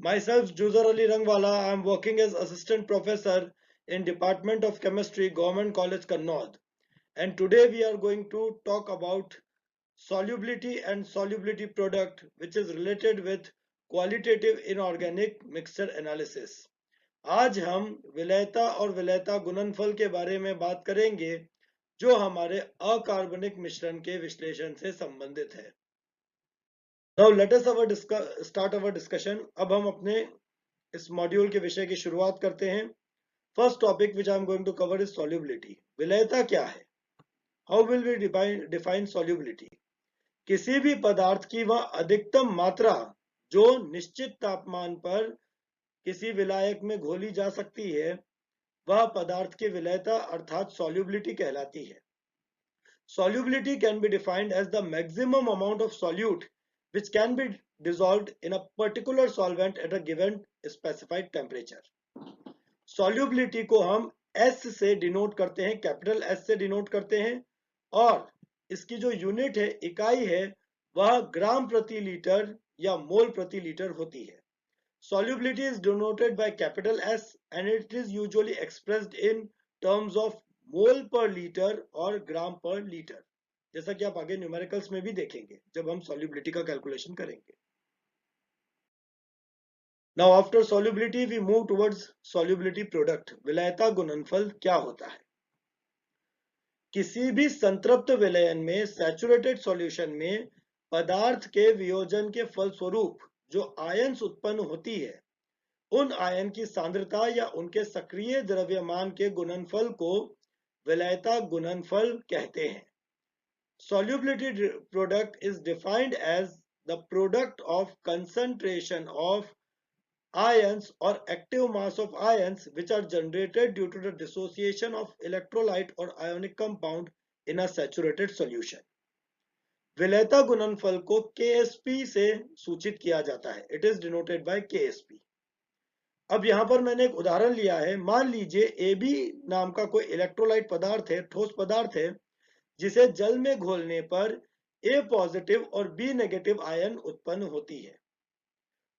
Myself, Juzer Ali Rangwala. I am working as assistant professor in Department of Chemistry, Government College, Kannauj. And today we are going to talk about solubility and solubility product, which is related with qualitative inorganic mixture analysis. आज हम विलयता और विलयता गुणनफल के बारे में बात करेंगे जो हमारे अकार्बनिक मिश्रण के विश्लेषण से संबंधित है। Now let us start our discussion. अब हम अपने इस मॉड्यूल के विषय की शुरुआत करते हैं। First topic which I am going to cover is solubility. विलयता क्या है? How will we define solubility? किसी भी पदार्थ की वह अधिकतम मात्रा जो निश्चित तापमान पर किसी विलायक में घोली जा सकती है वह पदार्थ की विलयता अर्थात सॉल्युबिलिटी कहलाती है। Solubility can be defined as the maximum amount of solute which can be dissolved in a particular solvent at a given specified temperature. Solubility को हम S से डिनोट करते हैं, कैपिटल S से डिनोट करते हैं, और इसकी जो यूनिट है, इकाई है, वह ग्राम प्रति लीटर या मोल प्रति लीटर होती है। Solubility is denoted by capital S and it is usually expressed in terms of मोल पर लीटर और ग्राम पर लीटर, जैसा कि आप आगे न्यूमेरिकल्स में भी देखेंगे जब हम सॉल्युबिलिटी का कैलकुलेशन करेंगे। Now after solubility we move towards solubility product. विलयता गुणनफल क्या होता है? किसी भी संतृप्त विलयन में, सैचुरेटेड सॉल्यूशन में पदार्थ के वियोजन के फलस्वरूप जो आयंस उत्पन्न होती है उन आयन की सांद्रता या उनके सक्रिय द्रव्यमान के गुणनफल को विलयता गुणनफल कहते हैं। Solubility product is defined as the product of concentration of ions or active mass of ions which are generated due to the dissociation of electrolyte or ionic compound in a saturated solution. विलयता गुणनफल को KSP से सूचित किया जाता है। It is denoted by KSP. अब यहां पर मैंने एक उदाहरण लिया है। मान लीजिए AB नाम का कोई इलेक्ट्रोलाइट पदार्थ है, ठोस पदार्थ है, जिसे जल में घोलने पर A पॉजिटिव और B नेगेटिव आयन उत्पन्न होती है।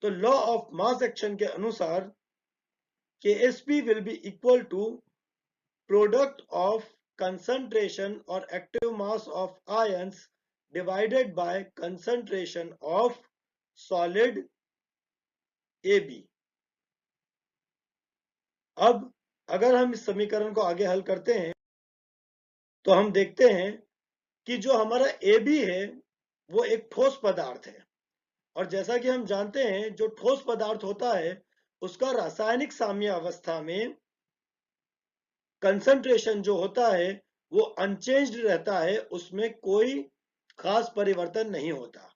तो लॉ ऑफ मास एक्शन के अनुसार KSP will be equal to product of concentration और active mass of ions divided by concentration of solid AB। अब अगर हम इस समीकरण को आगे हल करते हैं तो हम देखते हैं कि जो हमारा AB है वो एक ठोस पदार्थ है, और जैसा कि हम जानते हैं जो ठोस पदार्थ होता है उसका रासायनिक साम्य अवस्था में कंसंट्रेशन जो होता है वो अनचेंज्ड रहता है, उसमें कोई खास परिवर्तन नहीं होता।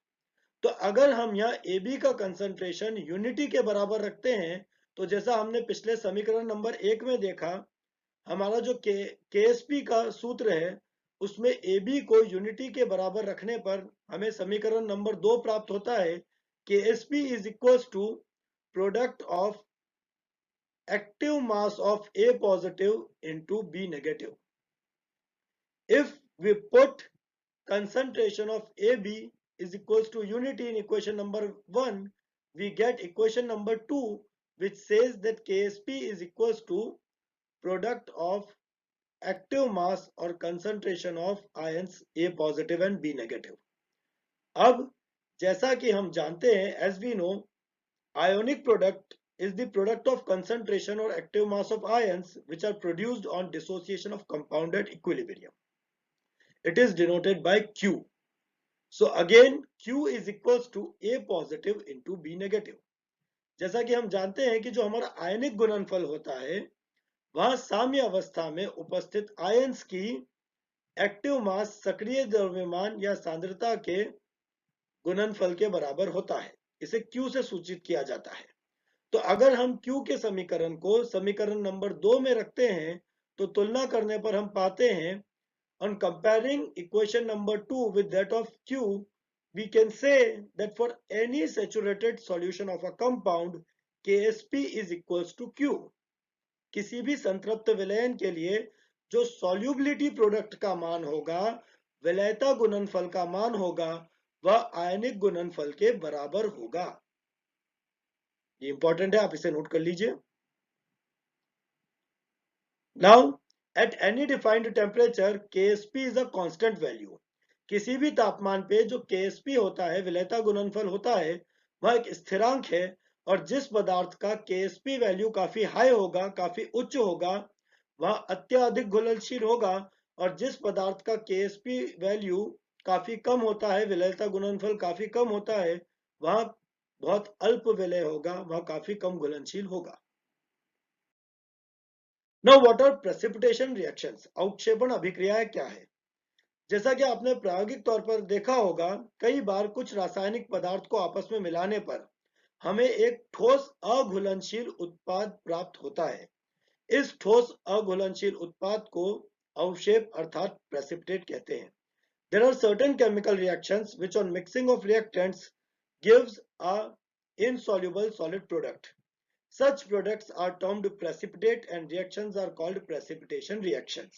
तो अगर हम यहाँ AB का कंसंट्रेशन यूनिटी के बराबर रखते हैं तो जैसा हमने पिछले समीकरण नंबर 1 में देखा, हमारा जो KSP का सूत्र है उसमें AB को यूनिटी के बराबर रखने पर हमें समीकरण नंबर 2 प्राप्त होता है। KSP is equals to product of active mass of A positive into B negative. If we put concentration of AB is equals to unity in equation number 1, we get equation number 2 which says that KSP is equals to product of active mass और concentration of ions A positive and B negative. अब जैसा कि हम जानते हैं, as we know, ionic product is the product of concentration और active mass of ions which are produced on dissociation of compound at equilibrium. It is denoted by Q. So again Q is equals to A positive into B negative. जैसा कि हम जानते हैं कि जो हमारा आयनिक गुणनफल होता है वहां साम्य अवस्था में उपस्थित आयंस की एक्टिव मास सक्रिय द्रव्यमान या सांद्रता के गुणनफल के बराबर होता है। इसे Q से सूचित किया जाता है। तो अगर हम Q के समीकरण को समीकरण नंबर 2 में रखते हैं तो तुलना करने पर हम पाते हैं, on comparing equation number 2 with that of Q, we can say that for any saturated solution of a compound, KSP is equals to Q. किसी भी संतृप्त विलयन के लिए जो सॉल्युबिलिटी प्रोडक्ट का मान होगा, विलयता गुणनफल का मान होगा, वह आयनिक गुणनफल के बराबर होगा। ये इंपॉर्टेंट है, आप इसे नोट कर लीजिए। Now at any defined temperature Ksp is a constant value. किसी भी तापमान पे जो Ksp होता है, विलेयता गुणनफल होता है, वह एक स्थिरांक है। और जिस पदार्थ का Ksp वैल्यू काफी हाई होगा, काफी उच्च होगा, वह अत्यधिक घुलनशील होगा। और जिस पदार्थ का Ksp वैल्यू काफी कम होता है, विलेयता गुणनफल काफी कम होता है, वह बहुत अल्प विलेय होगा, वह काफी कम घुलनशील होगा। Now what are precipitation reactions? अवक्षेपण अभिक्रियाएं क्या है? जैसा कि आपने प्रायोगिक तौर पर देखा होगा, कई बार कुछ रासायनिक पदार्थ को आपस में मिलाने पर हमें एक ठोस अघुलनशील उत्पाद प्राप्त होता है। इस ठोस अघुलनशील उत्पाद को अवक्षेप अर्थात प्रेसिपिटेट कहते हैं। There are certain chemical reactions which on mixing of reactants gives a insoluble solid product. Such products are termed precipitate and reactions are called precipitation reactions.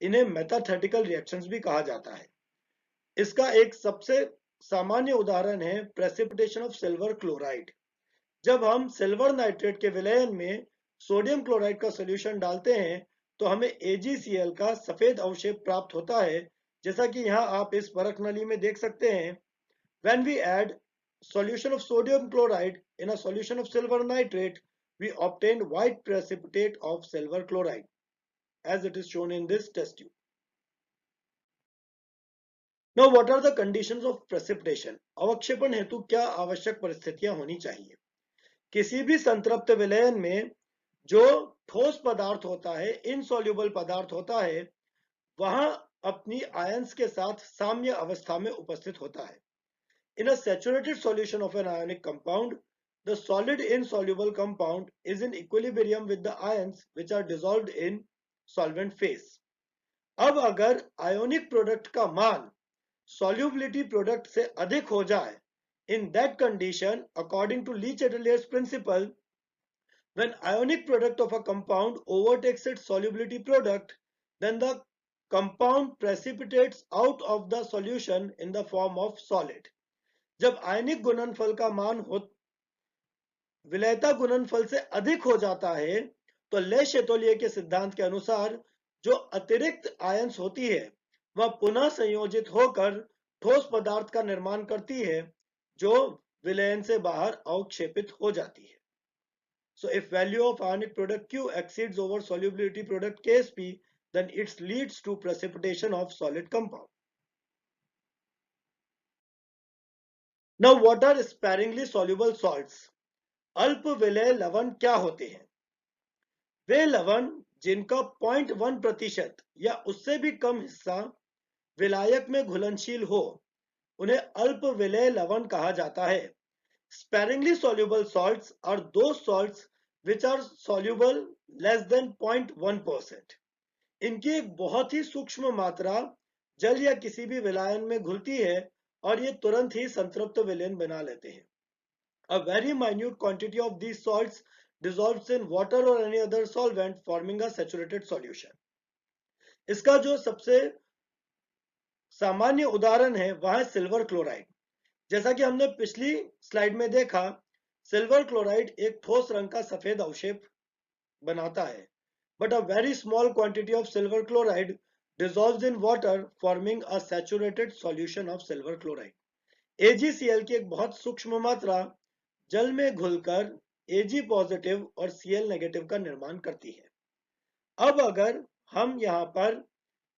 इन्हें मेथाथेटिकल रिएक्शंस भी कहा जाता है। इसका एक सबसे सामान्य उदाहरण है प्रेसिपिटेशन ऑफ सिल्वर क्लोराइड। जब हम सिल्वर नाइट्रेट के विलयन में सोडियम क्लोराइड का सॉल्यूशन डालते हैं तो हमें AgCl का सफेद अवक्षेप प्राप्त होता है, जैसा कि यहाँ आप इस परख नली में देख सकते हैं। When we add solution of sodium chloride in a solution of silver nitrate, we obtain white precipitate of silver chloride, as it is shown in this test tube. Now, what are the conditions of precipitation? अवक्षेपण हेतु क्या आवश्यक परिस्थितियां होनी चाहिए? किसी भी संतृप्त विलयन में जो ठोस पदार्थ होता है, इनसॉल्युबल पदार्थ होता है, वहां अपनी आयंस के साथ साम्य अवस्था में उपस्थित होता है। In a saturated solution of an ionic compound, the solid insoluble compound is in equilibrium with the ions which are dissolved in solvent phase. अब अगर ionic product का मान solubility product से अधिक हो जाए, in that condition, according to Le-Chatelier's principle, when ionic product of a compound overtakes its solubility product, then the compound precipitates out of the solution in the form of solid. जब आयनिक गुणनफल का मान विलेयता गुणनफल से अधिक हो जाता है तो ले शेतोलिए के सिद्धांत के अनुसार जो अतिरिक्त आयंस होती है वह पुनः संयोजित होकर ठोस पदार्थ का निर्माण करती है जो विलयन से बाहर अवक्षेपित हो जाती है। So if value of ionic product Q exceeds over solubility product Ksp, then it leads to precipitation of solid compound. Now what are sparingly soluble salts? अल्प विलेय लवण क्या होते हैं? वे लवण जिनका 0.1% या उससे भी कम हिस्सा विलायक में घुलनशील हो, उन्हें अल्प विलेय लवण कहा जाता है। Sparingly soluble salts are those salts which are soluble less than 0.1%. इनकी एक बहुत ही सूक्ष्म मात्रा जल या किसी भी विलायन में घुलती है और ये तुरंत ही संतृप्त विलयन बना लेते हैं। A very minute quantity of these salts dissolves in water or any other solvent, forming a saturated solution. इसका जो सबसे सामान्य उदाहरण है वह है सिल्वर क्लोराइड। जैसा कि हमने पिछली स्लाइड में देखा, सिल्वर क्लोराइड एक ठोस रंग का सफेद अवक्षेप बनाता है, but a very small quantity of silver chloride dissolves in water, forming a saturated solution of silver chloride. AgCl की एक बहुत सूक्ष्म मात्रा जल में घुलकर Ag पॉजिटिव और Cl नेगेटिव का निर्माण करती है। अब अगर हम यहाँ पर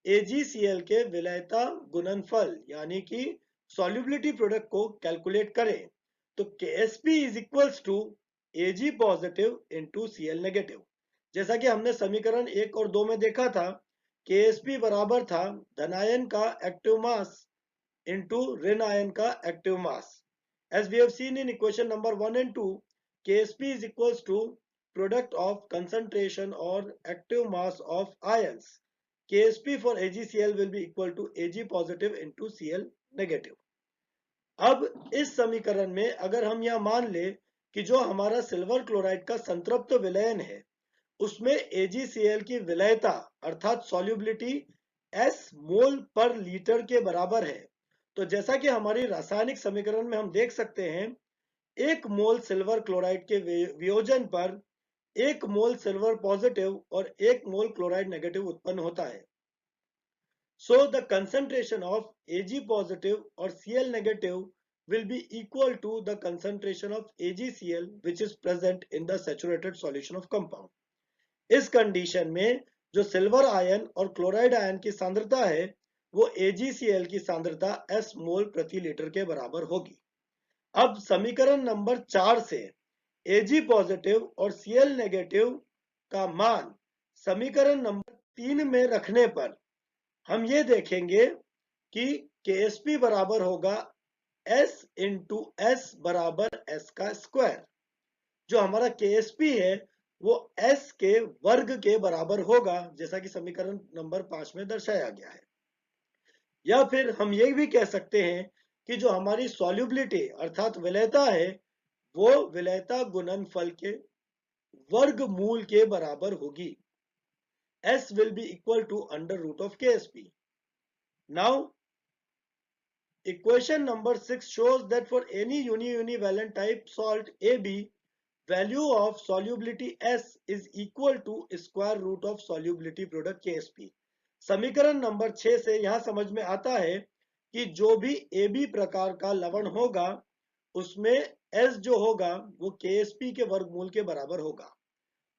AgCl के विलेयता गुणनफल यानी कि solubility प्रोडक्ट को कैलकुलेट करें तो Ksp is equals to Ag positive into Cl negative. जैसा कि हमने समीकरण 1 और 2 में देखा था, Ksp बराबर था धनायन का एक्टिव मास into ऋण आयन का active mass. As we have seen in equation number 1 and 2, Ksp is equals to product of concentration or active mass of ions. Ksp for AgCl will be equal to Ag positive into Cl negative. अब इस समीकरण में अगर हम यह मान ले कि जो हमारा सिल्वर क्लोराइड का संतृप्त विलयन है उसमें AgCl की विलेयता अर्थात सॉल्युबिलिटी S मोल पर लीटर के बराबर है, तो जैसा कि हमारी रासायनिक समीकरण में हम देख सकते हैं 1 मोल सिल्वर क्लोराइड के वियोजन पर 1 मोल सिल्वर पॉजिटिव और 1 मोल क्लोराइड नेगेटिव उत्पन्न होता है। So the concentration of Ag positive or Cl negative will be equal to the concentration of AgCl which is present in the saturated solution of compound. इस condition में जो silver ion और chloride ion की सांद्रता है वो AgCl की सांद्रता S मोल प्रति लीटर के बराबर होगी। अब समीकरण नंबर 4 से Ag पॉजिटिव और Cl नेगेटिव का मान समीकरण नंबर 3 में रखने पर हम ये देखेंगे कि KSP बराबर होगा S इंटू S बराबर S का स्क्वायर। जो हमारा KSP है वो S के वर्ग के बराबर होगा, जैसा कि समीकरण नंबर 5 में दर्शाया गया है। या फिर हम ये भी कह सकते हैं कि जो हमारी सॉल्युबिलिटी अर्थात विलेयता है वो विलेयता गुणनफल के वर्गमूल के बराबर होगी। S will be equal to under root of KSP. Now, equation number 6 shows that for any univalent type salt AB, value of solubility S is equal to square root of solubility product KSP. समीकरण number 6 से यहां समझ में आता है कि जो भी AB प्रकार का लवण होगा उसमें S जो होगा वो KSP के वर्गमूल के बराबर होगा।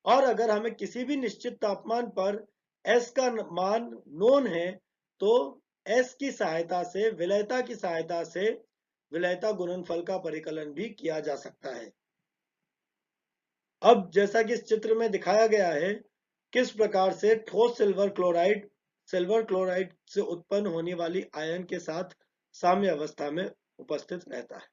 और अगर हमें किसी भी निश्चित तापमान पर S का मान नोन है तो S की सहायता से विलेयता की सहायता से विलेयता गुणनफल का परिकलन भी किया जा सकता है। अब जैसा कि इस चित्र में दिखाया गया है किस प्रकार से ठोस सिल्वर क्लोराइड से उत्पन्न होने वाली आयन के साथ साम्य अवस्था में उपस्थित रहता है।